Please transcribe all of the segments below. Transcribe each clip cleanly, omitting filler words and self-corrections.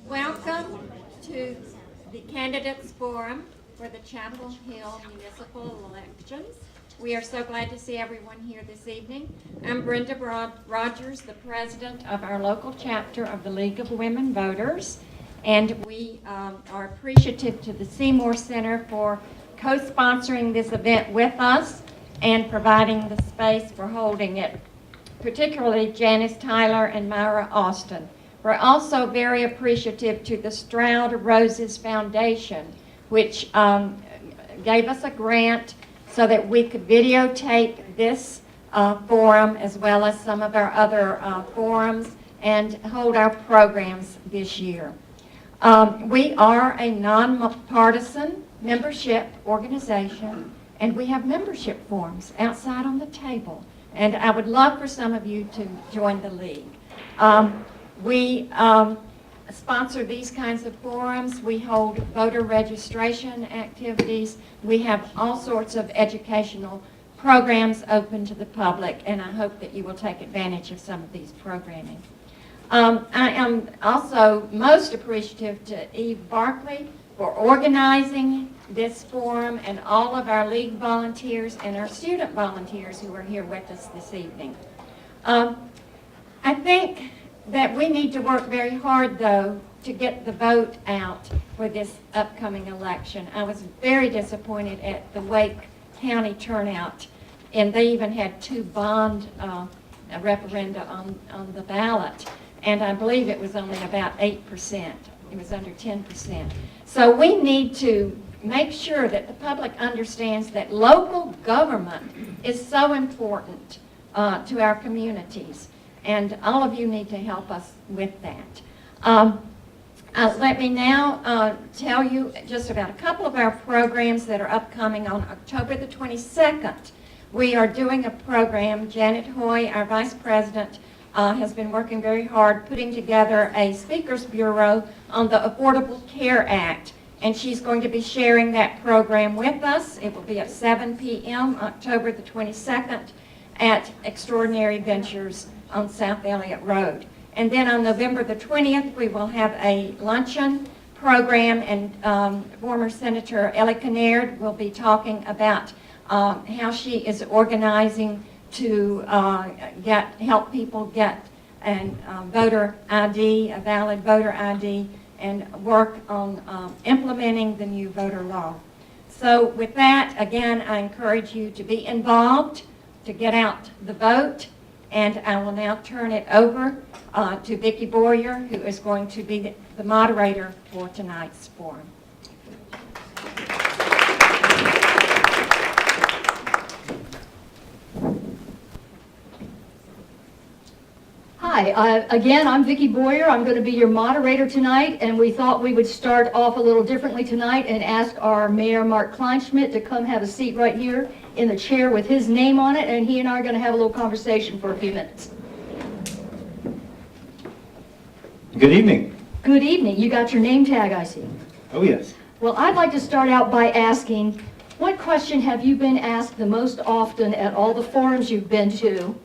Welcome to the Candidates Forum for the Chapel Hill Municipal Elections. We are so glad to see everyone here this evening. I'm Brenda Rogers, the president of our local chapter of the League of Women Voters, and we are appreciative to the Seymour Center for co-sponsoring this event with us and providing the space for holding it, particularly Janice Tyler and Myra Austin. We're also very appreciative to the Stroud Roses Foundation, which gave us a grant so that we could videotape this forum as well as some of our other forums and hold our programs this year. We are a nonpartisan membership organization, and we have membership forms outside on the table. And I would love for some of you to join the league. We sponsor these kinds of forums. We hold voter registration activities. We have all sorts of educational programs open to the public, and I hope that you will take advantage of some of these programming. I am also most appreciative to Eve Barkley for organizing this forum and all of our league volunteers and our student volunteers who are here with us this evening. I think that we need to work very hard, though, to get the vote out for this upcoming election. I was very disappointed at the Wake County turnout, and they even had 2 bond referenda on the ballot, and I believe it was only about 8%. It was under 10%. So we need to make sure that the public understands that local government is so important to our communities. And all of you need to help us with that. Let me now tell you just about a couple of our programs that are upcoming on October the 22nd. We are doing a program. Janet Hoy, our vice president, has been working very hard putting together a speakers bureau on the Affordable Care Act. And she's going to be sharing that program with us. It will be at 7 p.m. October the 22nd at Extraordinary Ventures on South Elliott Road. And then on November the 20th, we will have a luncheon program, and former Senator Ellie Kinnaird will be talking about how she is organizing to help people get a voter ID, a valid voter ID, and work on implementing the new voter law. So with that, again, I encourage you to be involved, to get out the vote, and I will now turn it over to Vicki Boyer, who is going to be the moderator for tonight's forum. Hi, again, I'm Vicki Boyer. I'm going to be your moderator tonight, and we thought we would start off a little differently tonight and ask our Mayor, Mark Kleinschmidt, to come have a seat right here in the chair with his name on it, and he and I are going to have a little conversation for a few minutes. Good evening. Good evening. You got your name tag, I see. Oh, yes. Well, I'd like to start out by asking, what question have you been asked the most often at all the forums you've been to?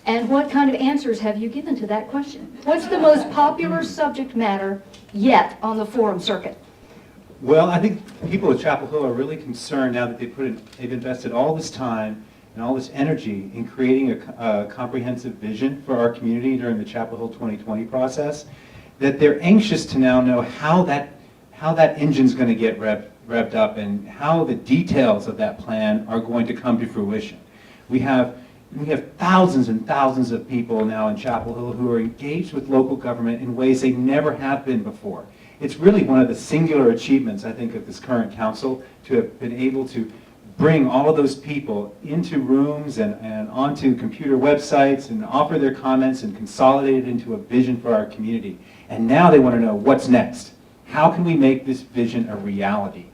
And what kind of answers have you given to that question? What's the most popular subject matter yet on the forum circuit? Well, I think people at Chapel Hill are really concerned now that they've invested all this time and all this energy in creating a comprehensive vision for our community during the Chapel Hill 2020 process, that they're anxious to now know how that engine's going to get revved up and how the details of that plan are going to come to fruition. We have thousands and thousands of people now in Chapel Hill who are engaged with local government in ways they never have been before. It's really one of the singular achievements, I think, of this current council to have been able to bring all of those people into rooms and onto computer websites and offer their comments and consolidate it into a vision for our community. And now they want to know what's next. How can we make this vision a reality?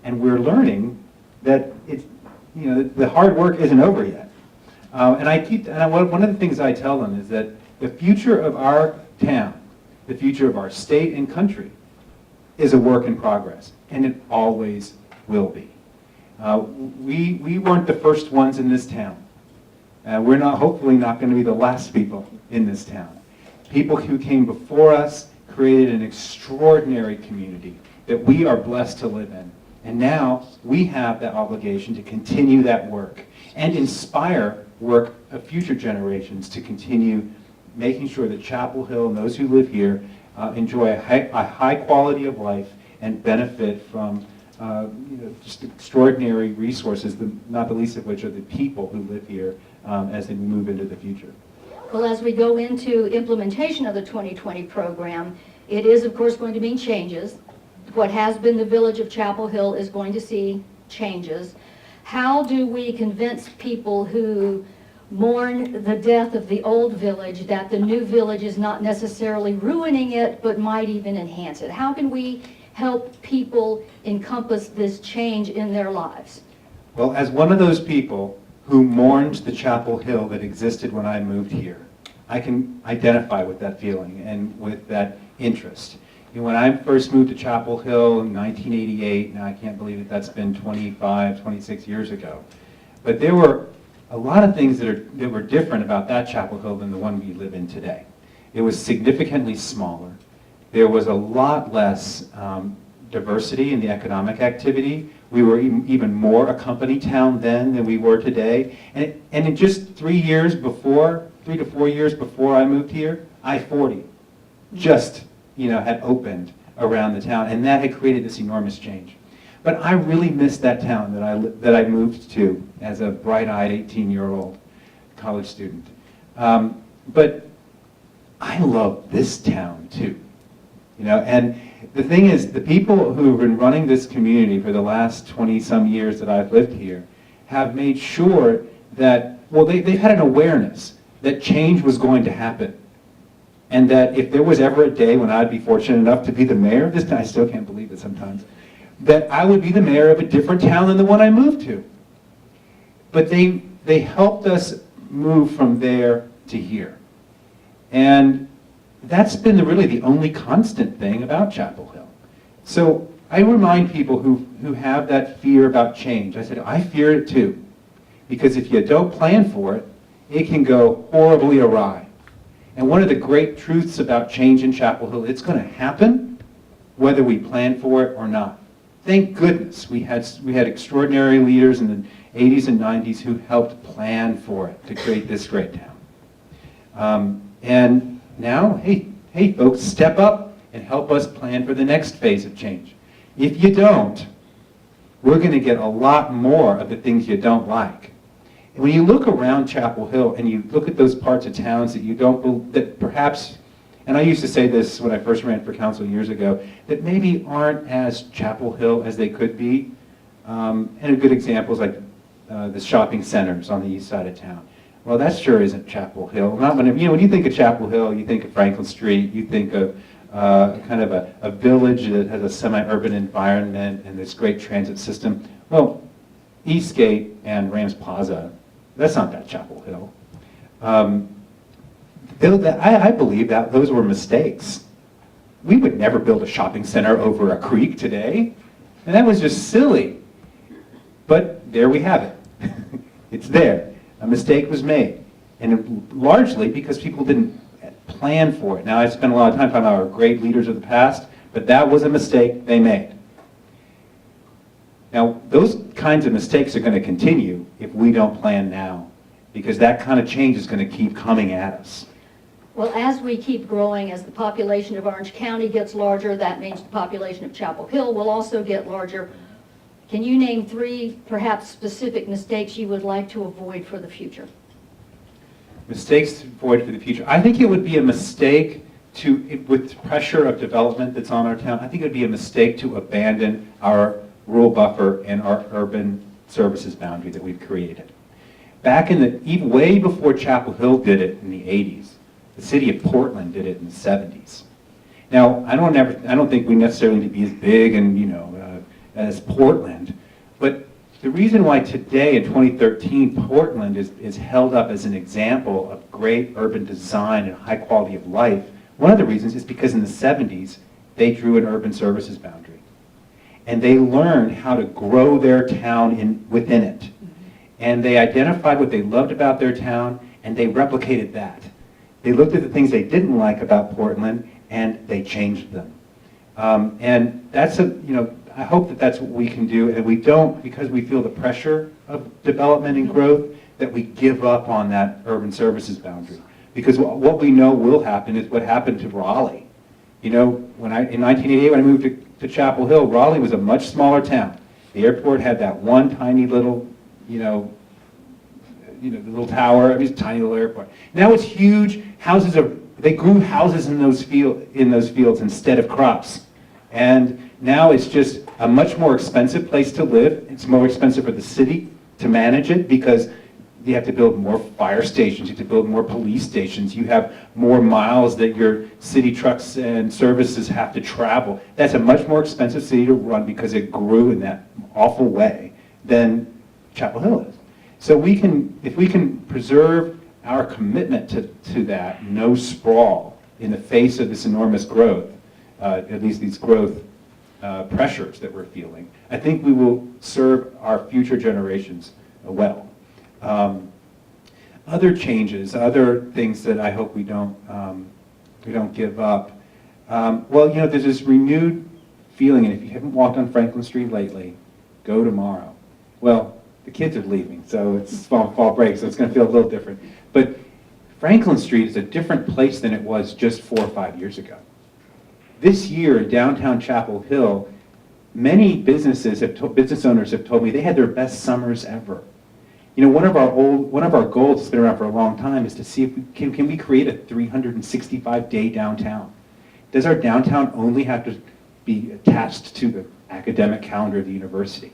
And we're learning that the hard work isn't over yet. One of the things I tell them is that the future of our town, the future of our state and country, is a work in progress, and it always will be. We weren't the first ones in this town. We're hopefully not going to be the last people in this town. People who came before us created an extraordinary community that we are blessed to live in. And now we have that obligation to continue that work and inspire work of future generations to continue making sure that Chapel Hill and those who live here enjoy a high quality of life and benefit from just extraordinary resources, not the least of which are the people who live here as they move into the future. Well, as we go into implementation of the 2020 program, it is, of course, going to mean changes. What has been the village of Chapel Hill is going to see changes. How do we convince people who mourn the death of the old village that the new village is not necessarily ruining it, but might even enhance it? How can we help people encompass this change in their lives? Well, as one of those people who mourned the Chapel Hill that existed when I moved here, I can identify with that feeling and with that interest. You know, when I first moved to Chapel Hill in 1988, now I can't believe that that's been 25, 26 years ago, but there were a lot of things that were different about that Chapel Hill than the one we live in today. It was significantly smaller. There was a lot less diversity in the economic activity. We were even more a company town then than we were today. And in just 3 to 4 years before I moved here, I-40 just had opened around the town, and that had created this enormous change. But I really missed that town that I moved to as a bright-eyed 18-year-old college student. But I love this town too. And the thing is, the people who have been running this community for the last 20-some years that I've lived here have made sure that, well, they've had an awareness that change was going to happen. And that if there was ever a day when I'd be fortunate enough to be the mayor of this town, I still can't believe it sometimes, that I would be the mayor of a different town than the one I moved to. But they helped us move from there to here. And that's been really the only constant thing about Chapel Hill. So I remind people who have that fear about change, I said, I fear it too. Because if you don't plan for it, it can go horribly awry. And one of the great truths about change in Chapel Hill, it's going to happen whether we plan for it or not. Thank goodness we had extraordinary leaders in the 80s and 90s who helped plan for it to create this great town. And now, hey folks, step up and help us plan for the next phase of change. If you don't, we're going to get a lot more of the things you don't like. And when you look around Chapel Hill and you look at those parts of towns that perhaps, and I used to say this when I first ran for council years ago, that maybe aren't as Chapel Hill as they could be. And a good example is like the shopping centers on the east side of town. Well, that sure isn't Chapel Hill. When you think of Chapel Hill, you think of Franklin Street, you think of kind of a village that has a semi-urban environment and this great transit system. Well, Eastgate and Rams Plaza, that's not that Chapel Hill. I believe that those were mistakes. We would never build a shopping center over a creek today, and that was just silly. But there we have it. It's there. A mistake was made, and largely because people didn't plan for it. Now, I spent a lot of time talking about our great leaders of the past, but that was a mistake they made. Now, those kinds of mistakes are going to continue if we don't plan now, because that kind of change is going to keep coming at us. Well, as we keep growing, as the population of Orange County gets larger, that means the population of Chapel Hill will also get larger. Can you name 3 perhaps specific mistakes you would like to avoid for the future? Mistakes to avoid for the future. I think it would be a mistake with the pressure of development that's on our town, I think it would be a mistake to abandon our rural buffer and our urban services boundary that we've created. Back even way before Chapel Hill did it in the 80s, the city of Portland did it in the 70s. Now, I don't think we necessarily need to be as big and as Portland, but the reason why today in 2013 Portland is held up as an example of great urban design and high quality of life, one of the reasons is because in the 70s they drew an urban services boundary. And they learned how to grow their town within it. And they identified what they loved about their town, and they replicated that. They looked at the things they didn't like about Portland, and they changed them. And that's I hope that that's what we can do, and we don't, because we feel the pressure of development and growth, that we give up on that urban services boundary. Because what we know will happen is what happened to Raleigh. In 1988, when I moved to Chapel Hill, Raleigh was a much smaller town. The airport had that one tiny little, the little tower. I mean, it's a tiny little airport. Now it's huge. They grew houses in those fields instead of crops. And now it's just a much more expensive place to live. It's more expensive for the city to manage it because you have to build more fire stations, you have to build more police stations, you have more miles that your city trucks and services have to travel. That's a much more expensive city to run because it grew in that awful way than Chapel Hill is. So if we can preserve our commitment to that, no sprawl in the face of this enormous growth, at least these growth pressures that we're feeling, I think we will serve our future generations well. Other changes, other things that I hope we don't give up. There's this renewed feeling, and if you haven't walked on Franklin Street lately, go tomorrow. Well, the kids are leaving, so it's fall break, so it's going to feel a little different. But Franklin Street is a different place than it was just 4 or 5 years ago. This year in downtown Chapel Hill, many business owners have told me they had their best summers ever. One of our goals that's been around for a long time is to see if we can we create a 365-day downtown. Does our downtown only have to be attached to the academic calendar of the university?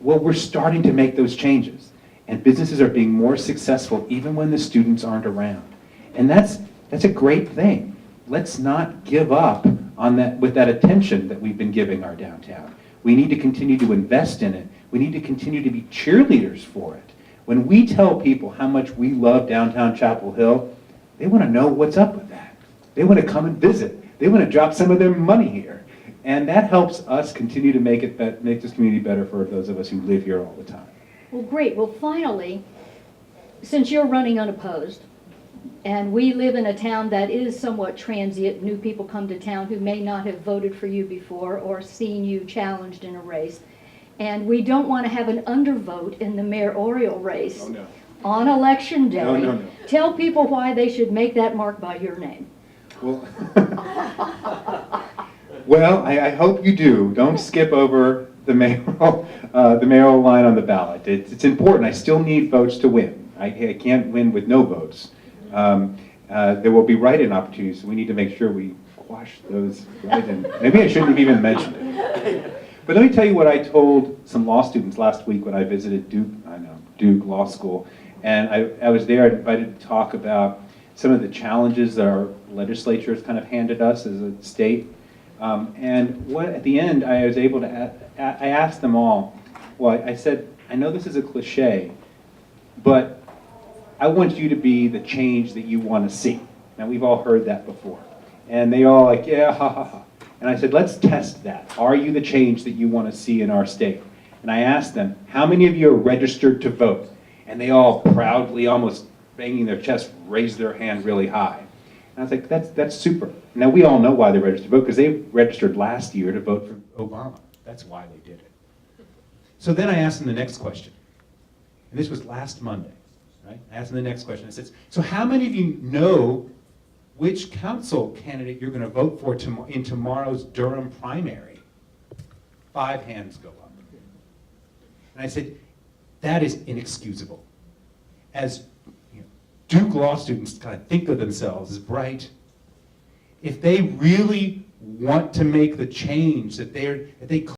We're starting to make those changes, and businesses are being more successful even when the students aren't around, and that's a great thing. Let's not give up on that with that attention that we've been giving our downtown. We need to continue to invest in it. We need to continue to be cheerleaders for it. When we tell people how much we love downtown Chapel Hill, they want to know what's up with that. They want to come and visit. They want to drop some of their money here. And that helps us continue to make this community better for those of us who live here all the time. Well, great. Well, finally, since you're running unopposed, and we live in a town that is somewhat transient, new people come to town who may not have voted for you before or seen you challenged in a race, and we don't want to have an undervote in the mayoral race on election day. No. Tell people why they should make that mark by your name. Well, I hope you do. Don't skip over the mayoral line on the ballot. It's important. I still need votes to win. I can't win with no votes. There will be write-in opportunities, so we need to make sure we quash those write-in. Maybe I shouldn't have even mentioned it. But let me tell you what I told some law students last week when I visited Duke Law School. And I was there invited to talk about some of the challenges that our legislature has kind of handed us as a state. At the end, I was able to, I asked them all, I said, I know this is a cliche, but I want you to be the change that you want to see. Now, we've all heard that before. And they all yeah, ha, ha, ha. And I said, let's test that. Are you the change that you want to see in our state? And I asked them, how many of you are registered to vote? And they all proudly, almost banging their chest, raised their hand really high. And I was like, that's super. Now, we all know why they registered to vote, because they registered last year to vote for Obama. That's why they did it. So then I asked them the next question. And this was last Monday. Right? I asked them the next question. I said, so how many of you know which council candidate you're going to vote for in tomorrow's Durham primary? 5 hands go up. And I said, that is inexcusable. As Duke law students kind of think of themselves as bright, if they really want to make the change that they